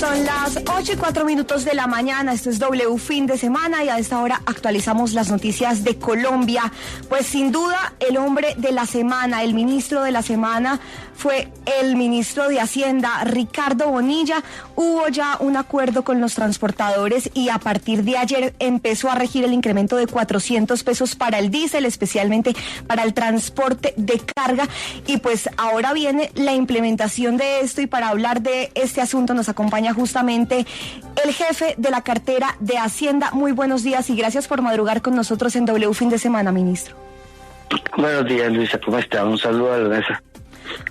Son las 8:04 de la mañana, esto es W Fin de Semana y a esta hora actualizamos las noticias de Colombia. Pues sin duda el hombre de la semana, el ministro de la semana fue el ministro de Hacienda, Ricardo Bonilla. Hubo ya un acuerdo con los transportadores y a partir de ayer empezó a regir el incremento de 400 pesos para el diésel, especialmente para el transporte de carga. Y pues ahora viene la implementación de esto y para hablar de este asunto nos acompaña justamente el jefe de la cartera de Hacienda. Muy buenos días y gracias por madrugar con nosotros en W Fin de Semana, ministro. Buenos días, Luisa, ¿cómo está? Un saludo a la mesa.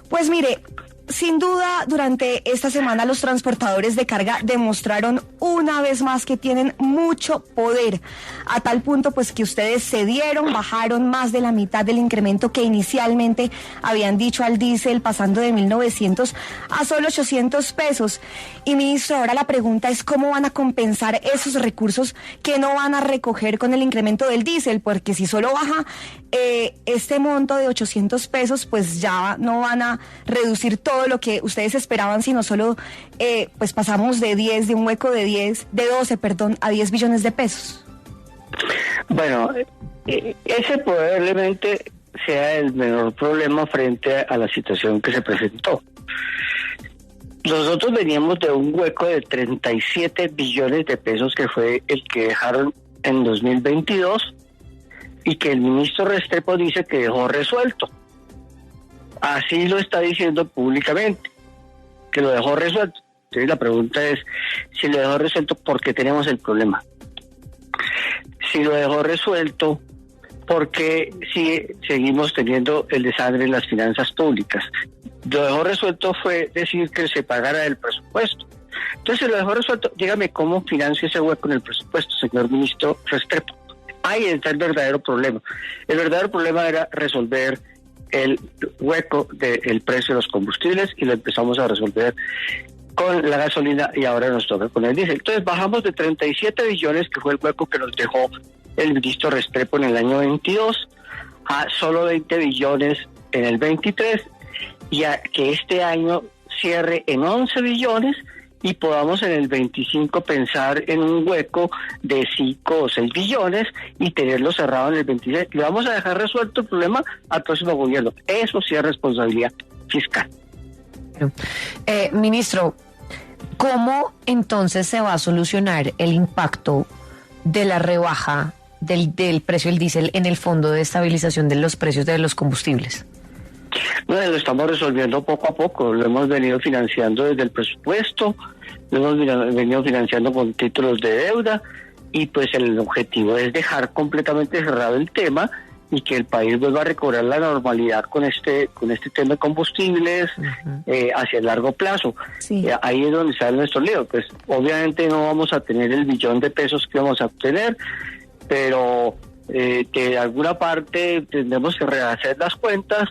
Pues mire, sin duda, durante esta semana los transportadores de carga demostraron una vez más que tienen mucho poder, a tal punto pues que ustedes cedieron, bajaron más de la mitad del incremento que inicialmente habían dicho al diésel, pasando de 1.900 a solo 800 pesos. Y ministro, ahora la pregunta es cómo van a compensar esos recursos que no van a recoger con el incremento del diésel, porque si solo baja este monto de 800 pesos, pues ya no van a reducir todo lo que ustedes esperaban, sino solo pues pasamos de un hueco de 12 a 10 billones de pesos. Bueno, ese probablemente sea el menor problema frente a la situación que se presentó. Nosotros veníamos de un hueco de 37 billones de pesos que fue el que dejaron en 2022 y que el ministro Restrepo dice que dejó resuelto. Así lo está diciendo públicamente, que lo dejó resuelto. Entonces la pregunta es, si lo dejó resuelto, ¿por qué tenemos el problema? Si lo dejó resuelto, ¿por qué si seguimos teniendo el desastre en las finanzas públicas? Lo dejó resuelto fue decir que se pagara del presupuesto. Entonces, si lo dejó resuelto, dígame cómo financio ese hueco en el presupuesto, señor ministro Restrepo. Ahí está el verdadero problema. El verdadero problema era resolver el hueco del precio de los combustibles y lo empezamos a resolver con la gasolina y ahora nos toca con el diésel. Entonces bajamos de 37 billones, que fue el hueco que nos dejó el ministro Restrepo en el año 22, a solo 20 billones en el 23 y a que este año cierre en 11 billones y podamos en el 25 pensar en un hueco de 5 o 6 billones y tenerlo cerrado en el 26. Le vamos a dejar resuelto el problema al próximo gobierno. Eso sí es responsabilidad fiscal. Ministro, ¿cómo entonces se va a solucionar el impacto de la rebaja del precio del diésel en el Fondo de Estabilización de los Precios de los Combustibles? Bueno, lo estamos resolviendo poco a poco, lo hemos venido financiando desde el presupuesto, lo hemos venido financiando con títulos de deuda y pues el objetivo es dejar completamente cerrado el tema y que el país vuelva a recobrar la normalidad con este tema de combustibles hacia el largo plazo. Sí. Ahí es donde sale nuestro lío. Pues obviamente no vamos a tener el billón de pesos que vamos a obtener, pero que de alguna parte tendremos que rehacer las cuentas,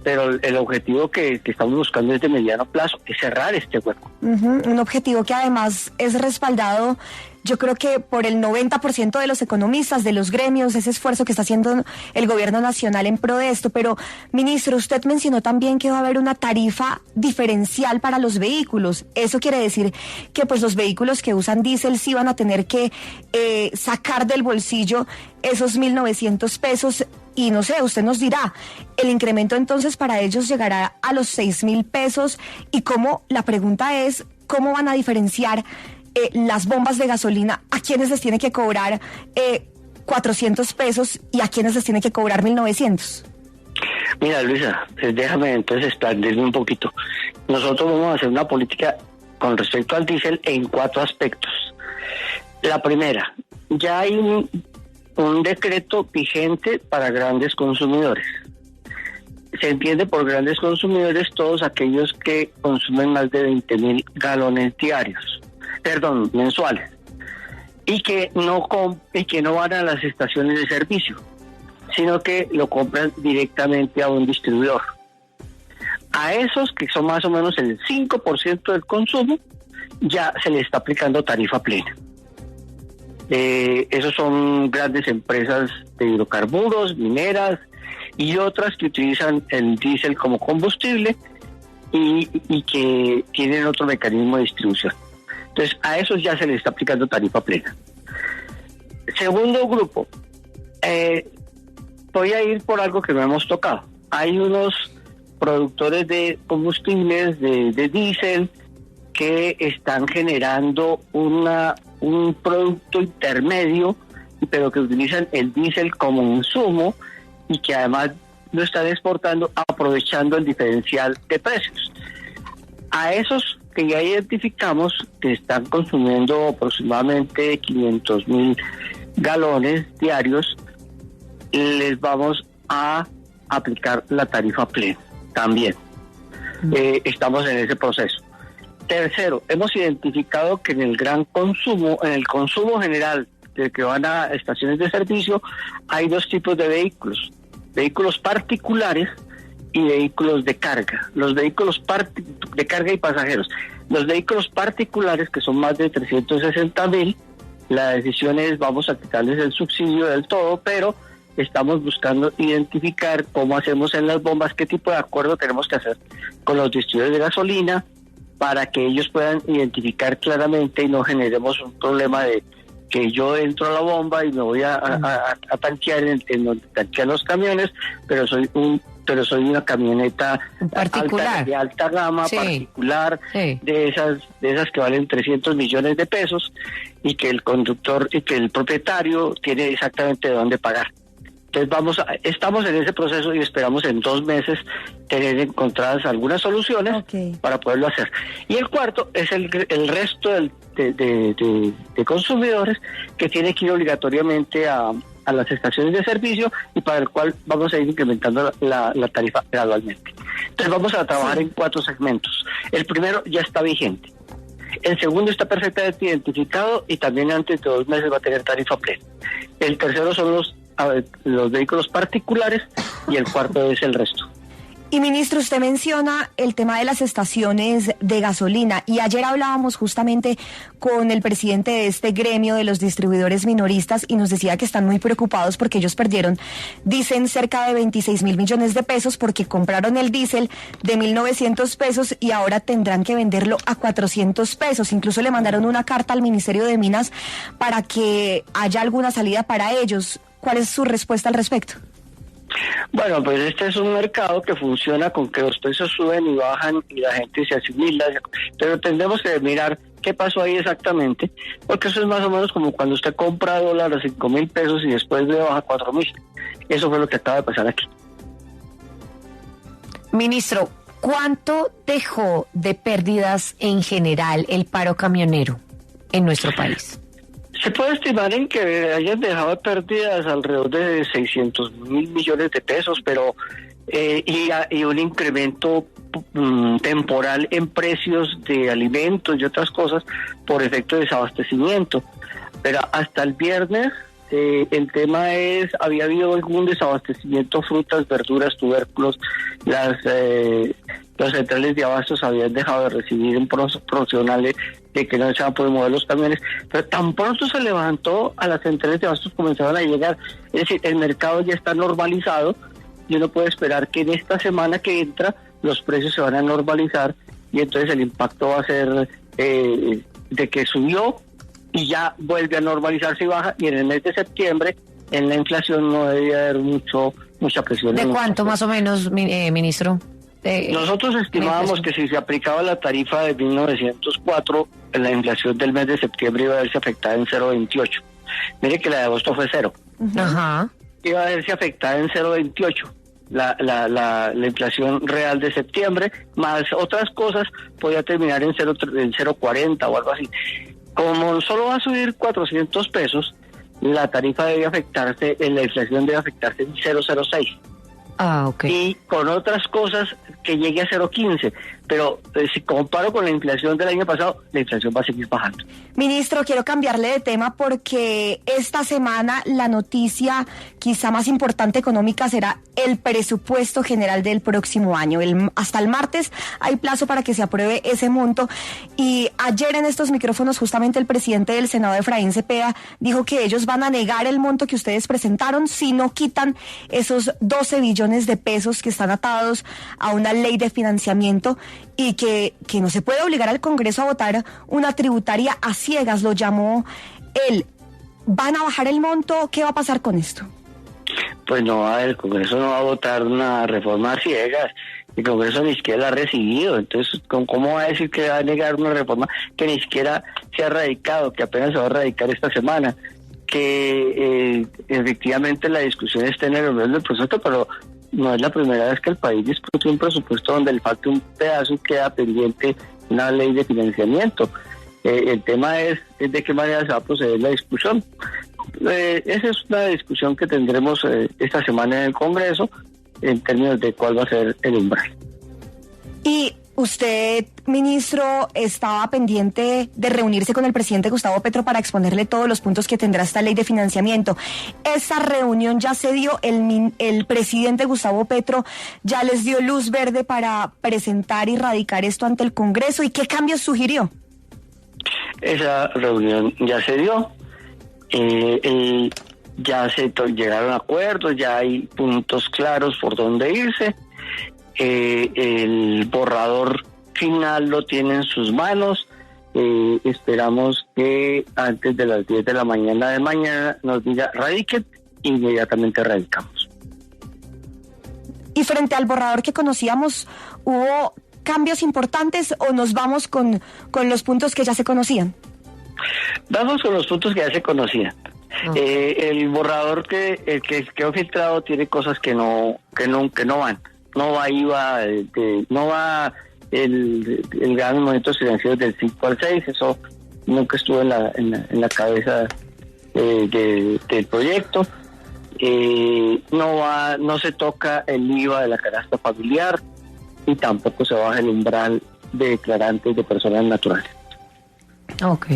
pero el objetivo que estamos buscando es de mediano plazo, es cerrar este hueco. Un objetivo que además es respaldado, yo creo que por el 90% de los economistas, de los gremios, ese esfuerzo que está haciendo el gobierno nacional en pro de esto. Pero, ministro, usted mencionó también que va a haber una tarifa diferencial para los vehículos. Eso quiere decir que pues los vehículos que usan diésel sí van a tener que sacar del bolsillo esos 1.900 pesos. Y no sé, usted nos dirá, el incremento entonces para ellos llegará a los 6.000 pesos. Y cómo, la pregunta es, ¿cómo van a diferenciar las bombas de gasolina a quienes les tiene que cobrar 400 pesos y a quienes les tiene que cobrar 1.900? Mira, Luisa, déjame entonces expandirme un poquito. Nosotros vamos a hacer una política con respecto al diésel en 4 aspectos. La primera, ya hay un decreto vigente para grandes consumidores. Se entiende por grandes consumidores todos aquellos que consumen más de 20.000 galones mensuales, y que no van a las estaciones de servicio, sino que lo compran directamente a un distribuidor. A esos, que son más o menos el 5% del consumo, ya se le está aplicando tarifa plena. Esos son grandes empresas de hidrocarburos, mineras y otras que utilizan el diésel como combustible y que tienen otro mecanismo de distribución. Entonces, a esos ya se les está aplicando tarifa plena. Segundo grupo, voy a ir por algo que no hemos tocado. Hay unos productores de combustibles, de diésel, que están generando un producto intermedio, pero que utilizan el diésel como insumo y que además lo están exportando aprovechando el diferencial de precios. A esos que ya identificamos que están consumiendo aproximadamente 500,000 galones diarios, les vamos a aplicar la tarifa plena también. Estamos en ese proceso. Tercero, hemos identificado que en el gran consumo, en el consumo general de que van a estaciones de servicio, hay dos tipos de vehículos: vehículos particulares y vehículos de carga. Los vehículos de carga y pasajeros. Los vehículos particulares, que son más de 360,000, la decisión es vamos a quitarles el subsidio del todo, pero estamos buscando identificar cómo hacemos en las bombas, qué tipo de acuerdo tenemos que hacer con los distribuidores de gasolina para que ellos puedan identificar claramente y no generemos un problema de que yo entro a la bomba y me voy a tanquear en donde tanquean los camiones, pero soy una camioneta particular, de alta gama, sí, particular, sí, de esas que valen 300 millones de pesos y que el conductor y que el propietario tiene exactamente de dónde pagar. Entonces estamos en ese proceso y esperamos en 2 meses tener encontradas algunas soluciones para poderlo hacer. Y el cuarto es el resto de consumidores que tiene que ir obligatoriamente a las estaciones de servicio y para el cual vamos a ir incrementando la tarifa gradualmente. Entonces vamos a trabajar en 4 segmentos. El primero ya está vigente. El segundo está perfectamente identificado y también antes de 2 meses va a tener tarifa plena. El tercero son los vehículos particulares y el cuarto es el resto. Y ministro, usted menciona el tema de las estaciones de gasolina y ayer hablábamos justamente con el presidente de este gremio de los distribuidores minoristas y nos decía que están muy preocupados porque ellos perdieron, dicen, cerca de 26,000 millones de pesos porque compraron el diésel de 1.900 pesos y ahora tendrán que venderlo a 400 pesos. Incluso le mandaron una carta al Ministerio de Minas para que haya alguna salida para ellos. ¿Cuál es su respuesta al respecto? Bueno, pues este es un mercado que funciona con que los precios suben y bajan y la gente se asimila, pero tendremos que mirar qué pasó ahí exactamente, porque eso es más o menos como cuando usted compra dólares a 5,000 pesos y después le baja 4,000. Eso fue lo que acaba de pasar aquí. Ministro, ¿cuánto dejó de pérdidas en general el paro camionero en nuestro país? Se puede estimar en que hayan dejado pérdidas alrededor de 600,000 millones de pesos, pero y un incremento temporal en precios de alimentos y otras cosas por efecto de desabastecimiento. Pero hasta el viernes el tema es, había habido algún desabastecimiento, frutas, verduras, tubérculos, las centrales de abastos habían dejado de recibir un profesionales de que no se van a poder mover los camiones, pero tan pronto se levantó, a las centrales de abastos comenzaron a llegar, es decir, el mercado ya está normalizado y uno puede esperar que en esta semana que entra los precios se van a normalizar y entonces el impacto va a ser de que subió y ya vuelve a normalizarse y baja, y en el mes de septiembre en la inflación no debería haber mucha presión. ¿De cuánto más o menos, ministro? Nosotros estimábamos que si se aplicaba la tarifa de 1904, la inflación del mes de septiembre iba a verse afectada en 0,28. Mire que la de agosto fue 0. Ajá. Iba a verse afectada en 0,28. La inflación real de septiembre, más otras cosas, podía terminar en 0,40 o algo así. Como solo va a subir 400 pesos, la tarifa debe afectarse, la inflación debe afectarse en 0,06. Ah, ok. Y con otras cosas que llegue a 0,15. Pero si comparo con la inflación del año pasado, la inflación va a seguir bajando. Ministro, quiero cambiarle de tema porque esta semana la noticia quizá más importante económica será el presupuesto general del próximo año. Hasta el martes hay plazo para que se apruebe ese monto. Y ayer en estos micrófonos justamente el presidente del Senado, Efraín Cepeda, dijo que ellos van a negar el monto que ustedes presentaron si no quitan esos 12 billones de pesos que están atados a una ley de financiamiento y que no se puede obligar al Congreso a votar una tributaria a ciegas, lo llamó él. ¿Van a bajar el monto? ¿Qué va a pasar con esto? Pues no, el Congreso no va a votar una reforma a ciegas. El Congreso ni siquiera la ha recibido. Entonces, ¿cómo va a decir que va a negar una reforma que ni siquiera se ha radicado, que apenas se va a radicar esta semana? Que efectivamente la discusión está en el orden del presupuesto, pero no es la primera vez que el país discute un presupuesto donde le falta un pedazo y queda pendiente una ley de financiamiento. El tema es de qué manera se va a proceder la discusión. Esa es una discusión que tendremos esta semana en el Congreso en términos de cuál va a ser el umbral. Y usted, ministro, estaba pendiente de reunirse con el presidente Gustavo Petro para exponerle todos los puntos que tendrá esta ley de financiamiento. ¿Esa reunión ya se dio? ¿El presidente Gustavo Petro ya les dio luz verde para presentar y radicar esto ante el Congreso? ¿Y qué cambios sugirió? Esa reunión ya se dio. Ya se llegaron a acuerdos, ya hay puntos claros por dónde irse. El borrador final lo tiene en sus manos. Esperamos que antes de las 10 de la mañana de mañana nos diga radiquen, inmediatamente radicamos. Y frente al borrador que conocíamos, ¿hubo cambios importantes o nos vamos con los puntos que ya se conocían? Vamos con los puntos que ya se conocían. El borrador que quedó filtrado tiene cosas que no van. No va IVA, no va el gran movimiento financiero del 5 al 6, eso nunca estuvo en la cabeza del proyecto. No se toca el IVA de la canasta familiar y tampoco se baja el umbral de declarantes de personas naturales. Ok,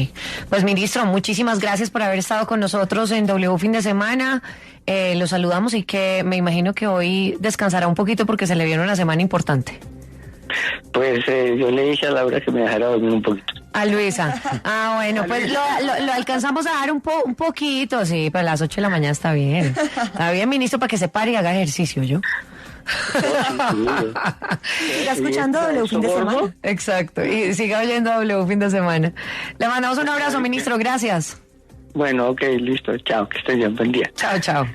pues ministro, muchísimas gracias por haber estado con nosotros en W Fin de Semana. Lo saludamos y que me imagino que hoy descansará un poquito porque se le viene una semana importante. Pues yo le dije a Laura que me dejara dormir un poquito. A Luisa. Ah, bueno, pues lo alcanzamos a dar un poquito, sí, pero a las 8 de la mañana está bien. Está bien, ministro, para que se pare y haga ejercicio, ¿yo? Siga escuchando W Fin de Semana. Exacto, y siga oyendo W Fin de Semana. Le mandamos un abrazo, ministro, gracias. Bueno, ok, listo, chao, que estés bien, buen día. Chao, chao.